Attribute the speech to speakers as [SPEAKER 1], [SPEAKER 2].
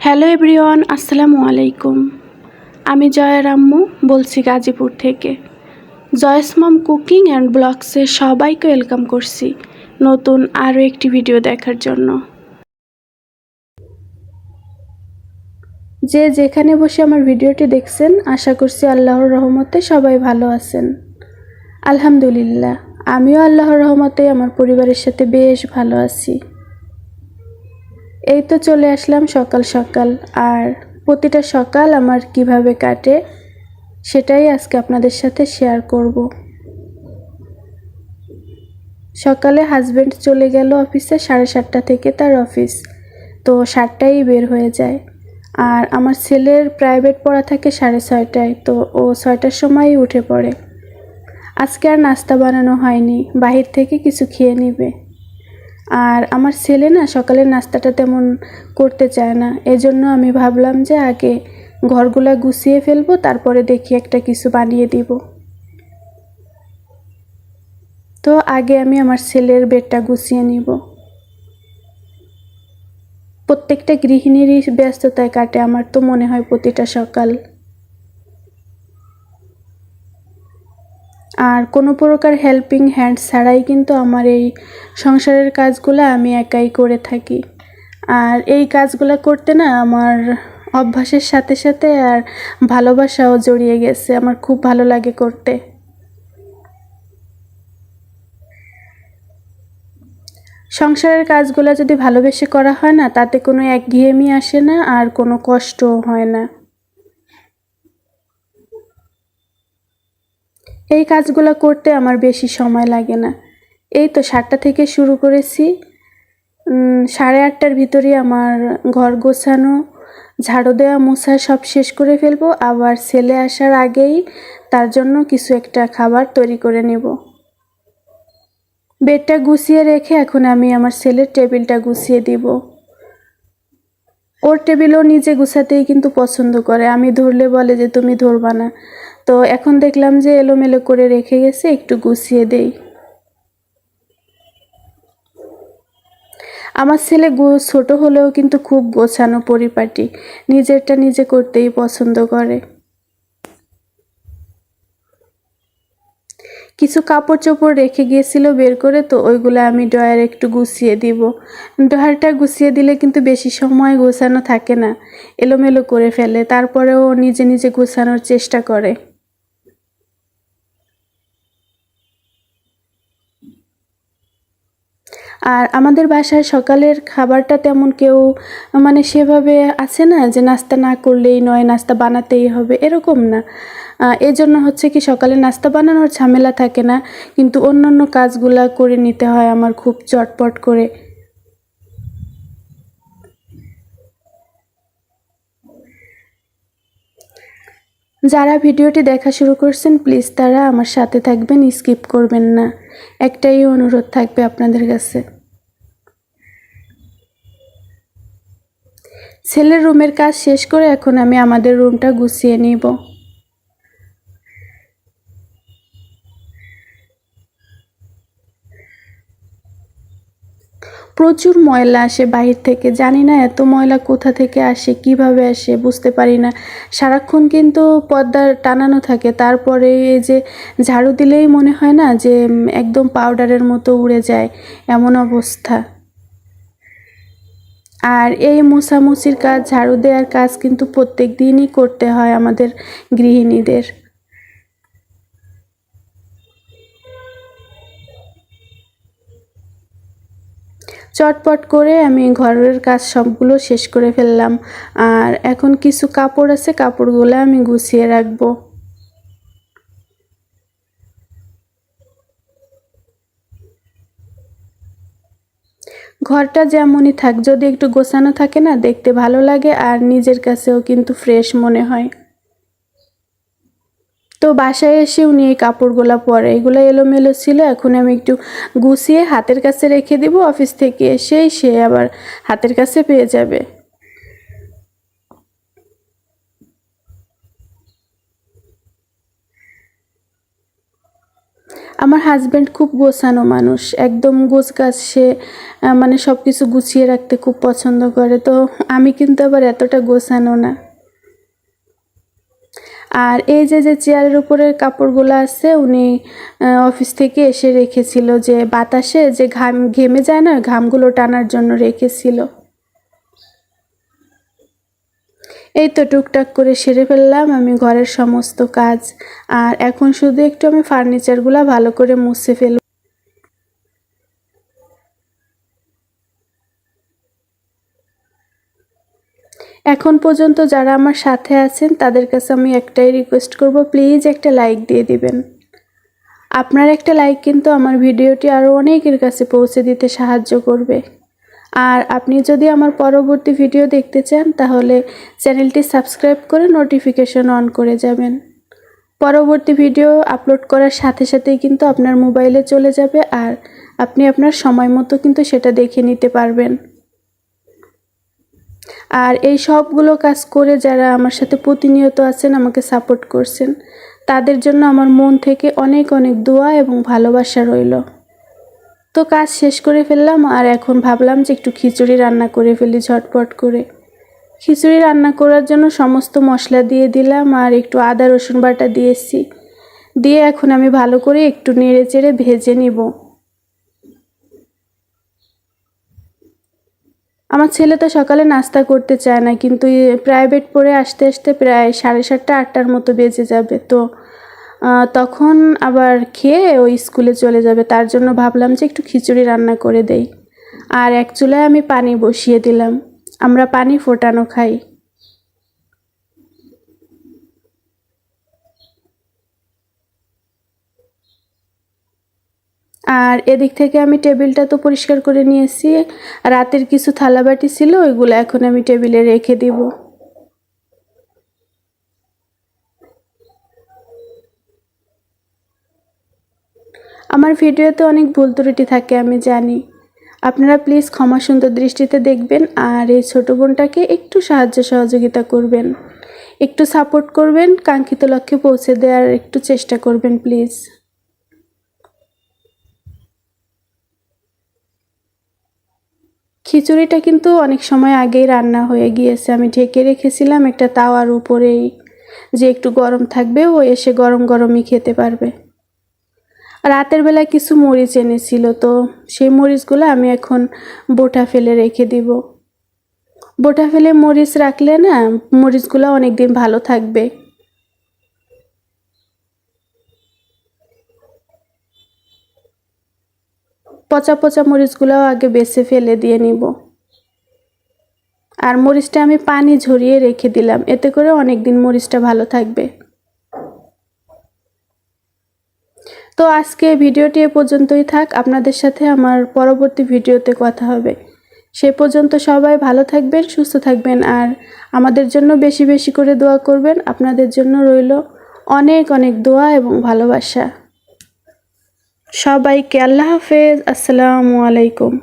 [SPEAKER 1] Hello everyone, আসসালামু আলাইকুম। আমি জয়া রাম্মু বলছি গাজীপুর থেকে। জয়স মম কুকিং অ্যান্ড ব্লগসে সবাইকে ওয়েলকাম করছি নতুন আরও একটি ভিডিও দেখার জন্য। যে যেখানে বসে আমার ভিডিওটি দেখছেন, আশা করছি আল্লাহর রহমতে সবাই ভালো আছেন। আলহামদুলিল্লাহ, আমিও আল্লাহর রহমতে আমার পরিবারের সাথে বেশ ভালো আছি। এই তো চলে আসলাম সকাল সকাল, আর প্রতিটা সকাল আমার কিভাবে কাটে সেটাই আজকে আপনাদের সাথে শেয়ার করব। সকালে হাজব্যান্ড চলে গেল অফিসে, 7:30 থেকে তার অফিস, তো 7টায় বের হয়ে যায়। আর আমার ছেলের প্রাইভেট পড়া থাকে 6:30টায়, তো ও 6টার সময়ই উঠে পড়ে। আজকে আর নাস্তা বানানো হয়নি, বাহির থেকে কিছু খেয়ে নিবে। আর আমার ছেলে না সকালের নাস্তাটা তেমন করতে চায় না, এজন্য আমি ভাবলাম যে আগে ঘরগুলা গুছিয়ে ফেলবো, তারপরে দেখি একটা কিছু বানিয়ে দিব। তো আগে আমি আমার ছেলের বেডটা গুছিয়ে নিব। প্রত্যেকটা গৃহিণীরই ব্যস্ততায় কাটে আমার তো মনে হয় প্রতিটা সকাল। আর কোনো প্রকার হেল্পিং হ্যান্ড ছাড়াই কিন্তু আমার এই সংসারের কাজগুলো আমি একাই করে থাকি। আর এই কাজগুলো করতে না আমার অভ্যাসের সাথে সাথে আর ভালোবাসাও জড়িয়ে গেছে, আমার খুব ভালো লাগে করতে। সংসারের কাজগুলো যদি ভালোবেসে করা হয় না, তাতে কোনো একঘেয়েমি আসে না আর কোনো কষ্টও হয় না। এই কাজগুলো করতে আমার বেশি সময় লাগে না। এই তো 7টা থেকে শুরু করেছি, 8:30টার ভিতরেই আমার ঘর গোছানো, ঝাড়ু দেওয়া, মোছা সব শেষ করে ফেলবো। আবার ছেলে আসার আগেই তার জন্য কিছু একটা খাবার তৈরি করে নেব। বেডটা গুছিয়ে রেখে এখন আমি আমার ছেলের টেবিলটা গুছিয়ে দিব। ওর টেবিলও নিজে গুছাতেই কিন্তু পছন্দ করে, আমি ধরলে বলে যে তুমি ধরবা না। তো এখন দেখলাম যে এলোমেলো করে রেখে গেছে, একটু গুছিয়ে দেই। আমার ছেলে ছোট হলেও কিন্তু খুব গোছানো পরিপাটি, নিজেরটা নিজে করতেই পছন্দ করে। কিছু কাপড় চোপড় রেখে গিয়েছিল বের করে, তো ওইগুলো আমি ড্রয়ার একটু গুছিয়ে দিব। ড্রয়ারটা গুছিয়ে দিলে কিন্তু বেশি সময় গোছানো থাকে না, এলোমেলো করে ফেলে, তারপরেও নিজে নিজে গোছানোর চেষ্টা করে। আর আমাদের বাসায় সকালের খাবারটা তেমন কেউ মানে সেভাবে আছে না যে নাস্তা না করলেই নয়, নাস্তা বানাতেই হবে, এরকম না। এজন্য হচ্ছে কি সকালে নাস্তা বানানোর ঝামেলা থাকে না, কিন্তু অন্যান্য কাজগুলা করে নিতে হয় আমার খুব চটপট করে। যারা ভিডিওটি দেখা শুরু করছেন, প্লিজ তারা আমার সাথে থাকবেন, স্কিপ করবেন না, একটাই অনুরোধ থাকবে আপনাদের কাছে। ছেলের রুমের কাজ শেষ করে এখন আমি আমাদের রুমটা গুছিয়ে নিব। প্রচুর ময়লা আসে বাহির থেকে, জানি না এত ময়লা কোথা থেকে আসে, কিভাবে আসে বুঝতে পারি না। সারাক্ষণ কিন্তু পর্দা টানানো থাকে, তারপরে এই যে ঝাড়ু দিলেই মনে হয় না যে একদম পাউডারের মতো উড়ে যায়, এমন অবস্থা। আর এই মোছামুছির কাজ, ঝাড়ু দেওয়ার কাজ কিন্তু প্রত্যেক দিনই করতে হয় আমাদের গৃহিণীদের। চটপট করে আমি ঘরের কাজ সবগুলো শেষ করে ফেললাম। আর এখন কিছু কাপড় আছে, কাপড়গুলো আমি গুছিয়ে রাখবো। ঘরটা যেমনই থাক, যদি একটু গোছানো থাকে না, দেখতে ভালো লাগে আর নিজের কাছেও কিন্তু ফ্রেশ মনে হয়। তো বাসায় এসে উনি এই কাপড়গুলো পরে, এগুলো এলোমেলো ছিল, এখন আমি একটু গুছিয়ে হাতের কাছে রেখে দিব, অফিস থেকে এসেই সে আবার হাতের কাছে পেয়ে যাবে। আমার হাজব্যান্ড খুব গোছানো মানুষ, একদম গোছগাছ। সে মানে সব কিছু গুছিয়ে রাখতে খুব পছন্দ করে। তো আমি কিন্তু আবার এতটা গোছানো না। আর এই যে যে চেয়ারের উপরে কাপড়গুলো আছে উনি অফিস থেকে এসে রেখেছিল, যে বাতাসে যে ঘেমে যায় না, ঘামগুলো টানার জন্য রেখেছিল। এই তো টুকটাক করে সেরে ফেললাম আমি ঘরের সমস্ত কাজ। আর এখন শুধু একটু আমি ফার্নিচারগুলো ভালো করে মুছে ফেলব। এখন পর্যন্ত যারা আমার সাথে আছেন তাদের কাছে আমি একটাই রিকোয়েস্ট করব, প্লিজ একটা লাইক দিয়ে দিবেন। আপনার একটা লাইক কিন্তু আমার ভিডিওটি আরও অনেকের কাছে পৌঁছে দিতে সাহায্য করবে। আর আপনি যদি আমার পরবর্তী ভিডিও দেখতে চান তাহলে চ্যানেলটি সাবস্ক্রাইব করে নোটিফিকেশন অন করে যাবেন। পরবর্তী ভিডিও আপলোড করার সাথে সাথেই কিন্তু আপনার মোবাইলে চলে যাবে, আর আপনি আপনার সময় মতো কিন্তু সেটা দেখে নিতে পারবেন। আর এই সবগুলো কাজ করে যারা আমার সাথে প্রতিনিয়ত আছেন, আমাকে সাপোর্ট করছেন, তাদের জন্য আমার মন থেকে অনেক অনেক দোয়া এবং ভালোবাসা রইল। তো কাজ শেষ করে ফেললাম, আর এখন ভাবলাম যে একটু খিচুড়ি রান্না করে ফেলি ঝটপট করে। খিচুড়ি রান্না করার জন্য সমস্ত মশলা দিয়ে দিলাম, আর একটু আদা রসুন বাটা দিয়েছি। দিয়ে এখন আমি ভালো করে একটু নেড়ে চেড়ে ভেজে নিব। আমার ছেলে তো সকালে নাস্তা করতে চায় না, কিন্তু প্রাইভেট পড়ে আসতে আসতে প্রায় 7:30 8টার মতো বেজে যাবে। তো তখন আবার খেয়ে ওই স্কুলে চলে যাবে, তার জন্য ভাবলাম যে একটু খিচুড়ি রান্না করে দেই। আর এক চুলায় আমি পানি বসিয়ে দিলাম, আমরা পানি ফোটানো খাই। আর এদিক থেকে আমি টেবিলটা তো পরিষ্কার করে নিয়েছি। রাতের কিছু থালাবাটি ছিল, ওইগুলো এখন আমি টেবিলে রেখে দিব। আমার ভিডিওতে অনেক ভুল ত্রুটি থাকে আমি জানি, আপনারা প্লিজ ক্ষমা সুন্দর দৃষ্টিতে দেখবেন। আর এই ছোটো বোনটাকে একটু সাহায্য সহযোগিতা করবেন, একটু সাপোর্ট করবেন, কাঙ্ক্ষিত লক্ষ্যে পৌঁছে দেওয়ার একটু চেষ্টা করবেন প্লিজ। খিচুড়িটা কিন্তু অনেক সময় আগেই রান্না হয়ে গিয়েছে, আমি ঢেকে রেখেছিলাম একটা তাওয়ার উপরেই, যে একটু গরম থাকবে, ও এসে গরম গরমই খেতে পারবে। রাতের বেলায় কিছু মরিচ এনেছিল, তো সেই মরিচগুলো আমি এখন বোটা ফেলে রেখে দিব। বোটা ফেলে মরিচ রাখলে না, মরিচগুলো অনেক দিন ভালো থাকবে। পচা পচা মরিচগুলোও আগে বেছে ফেলে দিয়ে নিব। আর মরিচটা আমি পানি ঝরিয়ে রেখে দিলাম, এতে করে অনেক দিন মরিচটা ভালো থাকবে। তো আজকে ভিডিওটি এ পর্যন্তই থাক, আপনাদের সাথে আমার পরবর্তী ভিডিওতে কথা হবে। সে পর্যন্ত সবাই ভালো থাকবেন, সুস্থ থাকবেন, আর আমাদের জন্য বেশি বেশি করে দোয়া করবেন। আপনাদের জন্য রইল অনেক অনেক দোয়া এবং ভালোবাসা। সবাইকে আল্লাহ হাফেজ, আসসালামু আলাইকুম।